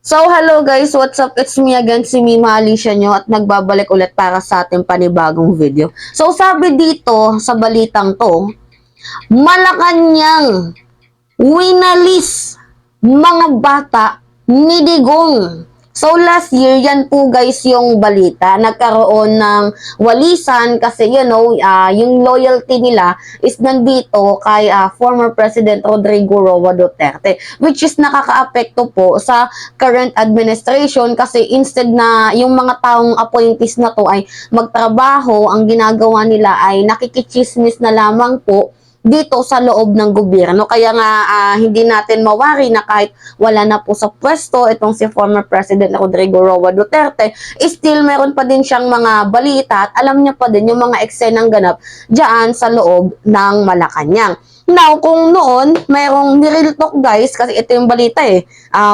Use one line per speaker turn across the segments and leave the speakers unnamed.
So, hello guys, what's up? It's me again, si Mima Alicia nyo at nagbabalik ulit para sa ating panibagong video. So, sabi dito sa balitang to, Malacanang winalis mga bata ni Digong. So last year, yan po guys yung balita. Nagkaroon ng walisan kasi yung loyalty nila is nandito kay former President Rodrigo Roa Duterte. Which is nakakaapekto po sa current administration kasi instead na yung mga taong appointees na to ay magtrabaho, ang ginagawa nila ay nakikichismis na lamang po dito sa loob ng gobyerno. Kaya nga hindi natin mawari na kahit wala na po sa pwesto itong si former President Rodrigo Roa Duterte, still meron pa din siyang mga balita at alam niya pa din yung mga eksenang ganap diyan sa loob ng Malacanang. Now, kung noon, mayroong real talk guys, kasi ito yung balita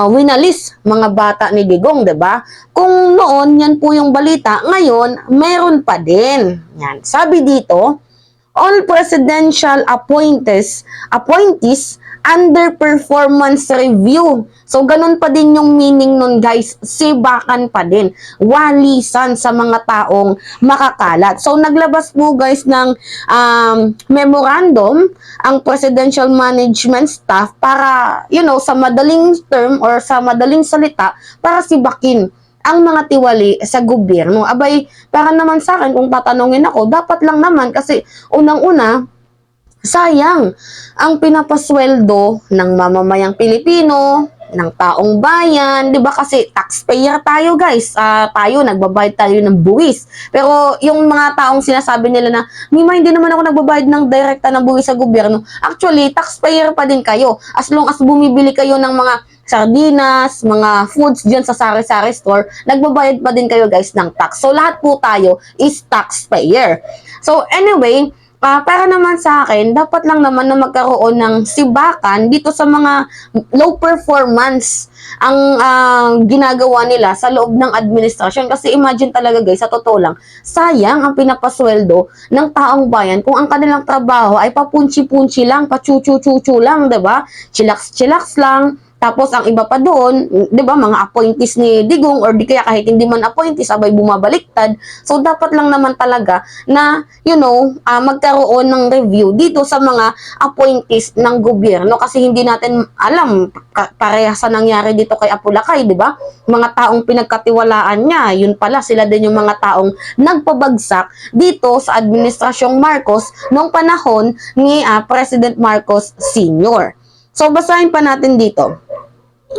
winalis mga bata ni Digong, 'di ba? Kung noon, yan po yung balita, ngayon, meron pa din. Yan. Sabi dito, all presidential appointees under performance review. So, ganun pa din yung meaning nun guys. Sibakan pa din. Walisan sa mga taong makakalat. So, naglabas po guys ng memorandum ang presidential management staff para, sa madaling term or sa madaling salita, para sibakin ang mga tiwali sa gobyerno. Abay, para naman sa akin, kung tatanungin ako, dapat lang naman kasi unang-una, sayang ang pinapasweldo ng mamamayang Pilipino, ng taong bayan, 'di ba? Kasi taxpayer tayo, guys. Tayo nagbabayad tayo ng buwis. Pero yung mga taong sinasabi nila na, "Mima, hindi naman ako nagbabayad ng direkta ng buwis sa gobyerno." Actually, taxpayer pa din kayo. As long as bumibili kayo ng mga sardinas, mga foods dyan sa sari-sari store, nagbabayad pa din kayo guys ng tax. So, lahat po tayo is taxpayer. So, anyway, para naman sa akin, dapat lang naman na magkaroon ng sibakan dito sa mga low performance ang ginagawa nila sa loob ng administrasyon. Kasi imagine talaga guys, sa totoo lang, sayang ang pinapasweldo ng taong bayan kung ang kanilang trabaho ay papunchi-punchi lang, pachuchu-chuchu lang, 'di ba? Chillax-chillax lang. Tapos ang iba pa doon, 'di ba, mga appointees ni Digong or di kaya kahit hindi man appointees, abay bumabaliktad. So dapat lang naman talaga na magkaroon ng review dito sa mga appointees ng gobyerno kasi hindi natin alam parehas sa nangyari dito kay Apulacay, 'di ba? Mga taong pinagkatiwalaan niya, yun pala sila din yung mga taong nagpabagsak dito sa administrasyong Marcos noong panahon ni President Marcos Sr. So basahin pa natin dito.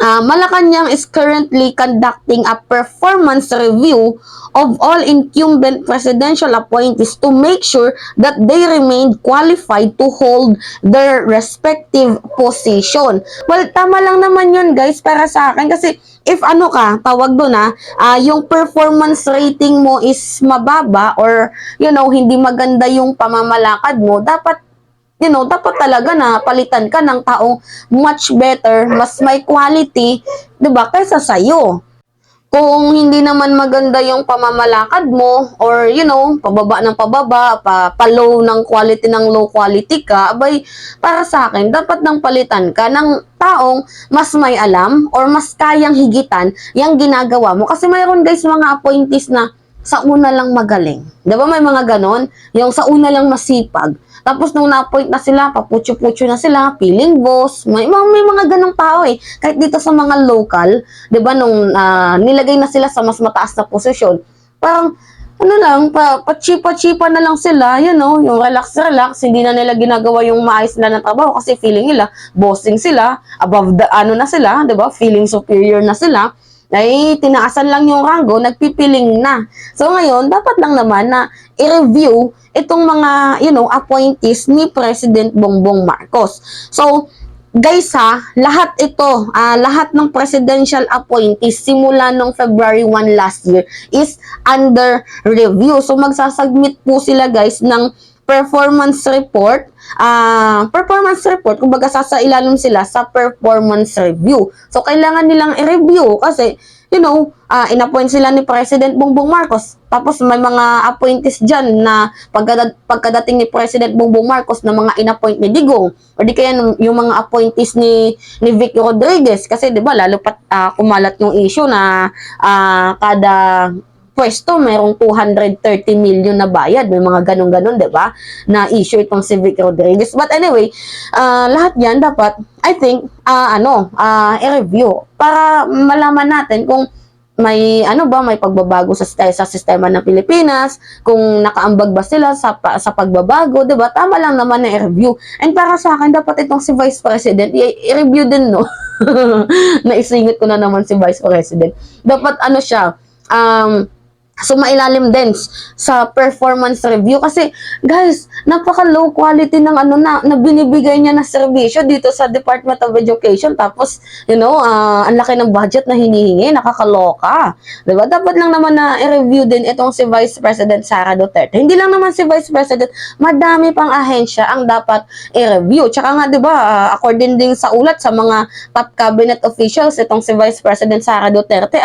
Malacanang is currently conducting a performance review of all incumbent presidential appointees to make sure that they remain qualified to hold their respective position. Well, tama lang naman yun guys para sa akin kasi if tawag doon yung performance rating mo is mababa or hindi maganda yung pamamalakad mo, dapat talaga na palitan ka ng taong much better, mas may quality, 'di ba, kaysa sa'yo. Kung hindi naman maganda yung pamamalakad mo or pababa ng pababa, pa-low ng low quality ka, abay para sa akin dapat nang palitan ka ng taong mas may alam or mas kayang higitan yung ginagawa mo. Kasi mayroon guys mga appointees na sa una lang magaling. 'Di ba may mga ganon? Yung sa una lang masipag. Tapos nung na-appoint na sila, paputyo-putyo na sila, feeling boss. May mga ganong tao eh. Kahit dito sa mga local, 'di ba nung nilagay na sila sa mas mataas na posisyon, parang pa-chipa-chipa na lang sila, yung relax-relax, hindi na nila ginagawa yung maayos nila ng trabaho kasi feeling nila, bossing sila, above the, na sila, 'di ba? Feeling superior na sila. Ay tinaasan lang yung ranggo, nagpipiling na. So ngayon, dapat lang naman na i-review itong mga, appointees ni President Bongbong Marcos. So, guys lahat ito, lahat ng presidential appointees simula nung February 1 last year is under review. So, magsasubmit po sila guys ng performance report, kumbaga sasailalim sila sa performance review. So, kailangan nilang i-review kasi, inappoint sila ni President Bongbong Marcos. Tapos, may mga appointees dyan na pagkadating ni President Bongbong Marcos na mga inappoint ni Digong, o di kaya yung mga appointees ni Vic Rodriguez. Kasi, di ba, lalo pat kumalat yung issue na kada pwesto, mayroong 230 million na bayad. May mga ganun-ganun, di ba? Na issue itong si Vic Rodriguez. But anyway, lahat yan dapat, I think, i-review para malaman natin kung may may pagbabago sa sistema ng Pilipinas, kung nakaambag ba sila sa pagbabago, 'di ba? Tama lang naman na i-review. And para sa akin dapat itong si Vice President i-review din, no. Naisingit ko na naman si Vice President. Dapat siya sumailalim din sa performance review kasi guys, napaka low quality ng na binibigay niya na serbisyo dito sa Department of Education. Tapos ang laki ng budget na hinihingi, nakakaloka. Diba? Dapat lang naman na i-review din itong si Vice President Sara Duterte. Hindi lang naman si Vice President, madami pang ahensya ang dapat i-review. Tsaka nga, diba, according din sa ulat sa mga top cabinet officials, itong si Vice President Sara Duterte,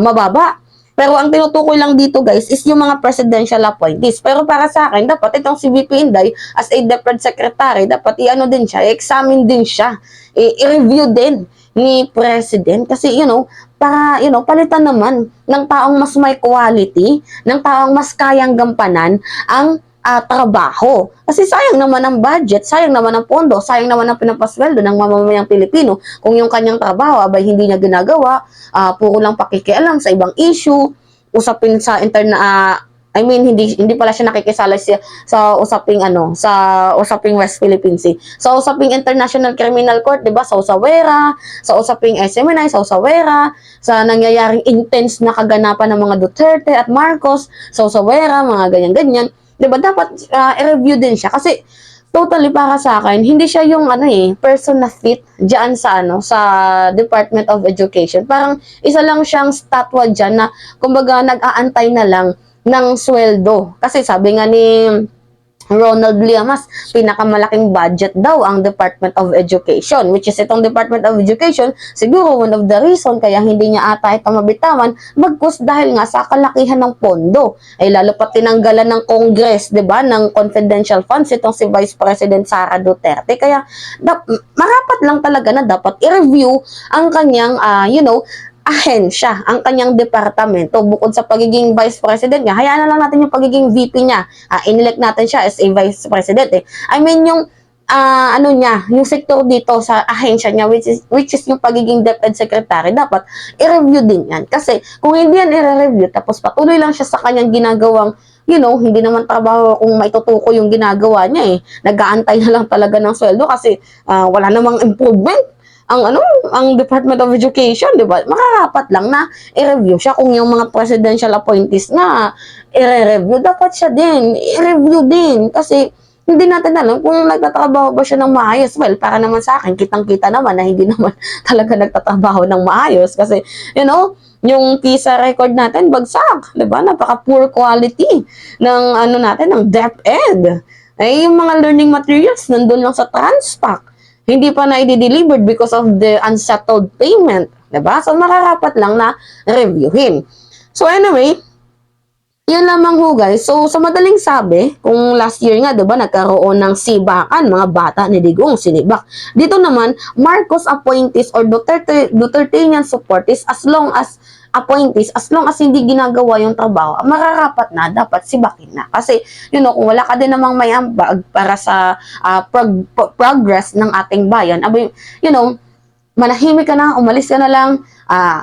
mababa. Pero ang tinutukoy lang dito guys is yung mga presidential appointees. Pero para sa akin, dapat itong si VP Inday as a DepEd Secretary, dapat din siya, i-examine din siya, i-review din ni President. Kasi para palitan naman ng taong mas may quality, ng taong mas kayang gampanan ang trabaho. Kasi sayang naman ang budget, sayang naman ang pondo, sayang naman ang pinapasweldo ng mamamayang Pilipino kung yung kanyang trabaho hindi niya ginagawa, puro lang pakikialam sa ibang issue, usapin sa hindi pala siya nakikisala sa usaping sa usaping West Philippine Sea. Sa usaping International Criminal Court, 'di ba? Sa Usawera, sa usaping SMNI, sa Usawera, sa nangyayaring intense na kaganapan ng mga Duterte at Marcos, sa Usawera, mga ganyan-ganyan. Diba, dapat i-review din siya kasi totally para sa akin, hindi siya yung person na fit diyan sa sa Department of Education. Parang isa lang siyang statwa diyan na kumbaga nag-aantay na lang ng sweldo. Kasi sabi nga ni Ronald Llamas, pinakamalaking budget daw ang Department of Education, which is itong Department of Education, siguro one of the reason kaya hindi niya ata ito mabitawan, bagkus dahil nga sa kalakihan ng pondo. Lalo pa tinanggalan ng Congress, 'di ba, ng confidential funds itong si Vice President Sara Duterte. Kaya marapat lang talaga na dapat i-review ang kanyang ahensya, ang kanyang departamento. Bukod sa pagiging Vice President niya, hayaan na lang natin yung pagiging VP niya. Inelect natin siya as a Vice President. I mean, yung yung sektor dito sa ahensya niya, which is yung pagiging DepEd Secretary, dapat i-review din yan. Kasi kung hindi yan i-review, tapos patuloy lang siya sa kanyang ginagawang hindi naman trabaho kung maitutuko yung ginagawa niya Nag-aantay na lang talaga ng sweldo kasi wala namang improvement ang Department of Education, 'di ba? Makakapat lang na i-review siya kung yung mga presidential appointees na i-review, dapat siya din i-review din kasi hindi natin alam kung nagtatrabaho ba siya ng maayos. Well, para naman sa akin, kitang-kita naman na hindi naman talaga nagtatrabaho ng maayos kasi yung PISA record natin bagsak, 'di ba? Napaka poor quality ng ng DepEd. Yung mga learning materials nandun lang sa Transpac. Hindi pa na i-delivered because of the unsettled payment. Diba? So, makarapat lang na reviewin. So, anyway, yun lamang ho guys. So, sa madaling sabi, kung last year nga, diba, nagkaroon ng sibakan, mga bata ni Digong, sinibak. Dito naman, Marcos appointees or Dutertean supporters as long as hindi ginagawa yung trabaho, mararapat na, dapat sibakin na. Kasi, kung wala ka din namang may ambag para sa progress ng ating bayan, manahimik ka na, umalis ka na lang,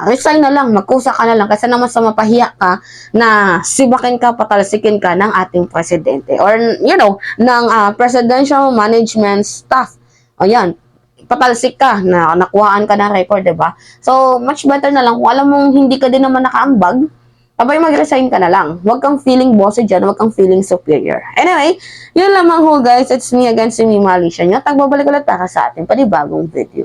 resign na lang, magkusa ka na lang, kasi naman sa mapahiya ka na sibakin ka, patalsikin ka ng ating presidente or, ng presidential management staff. O yan, patalsik ka, na nakuhaan ka ng record, diba? So, much better na lang kung alam mong hindi ka din naman nakaambag, mag-resign ka na lang. Huwag kang feeling bossy dyan, huwag kang feeling superior. Anyway, yun lamang ho guys. It's me again, si Mima Alicia nyo. Tagbabalik ulit para sa ating panibagong video.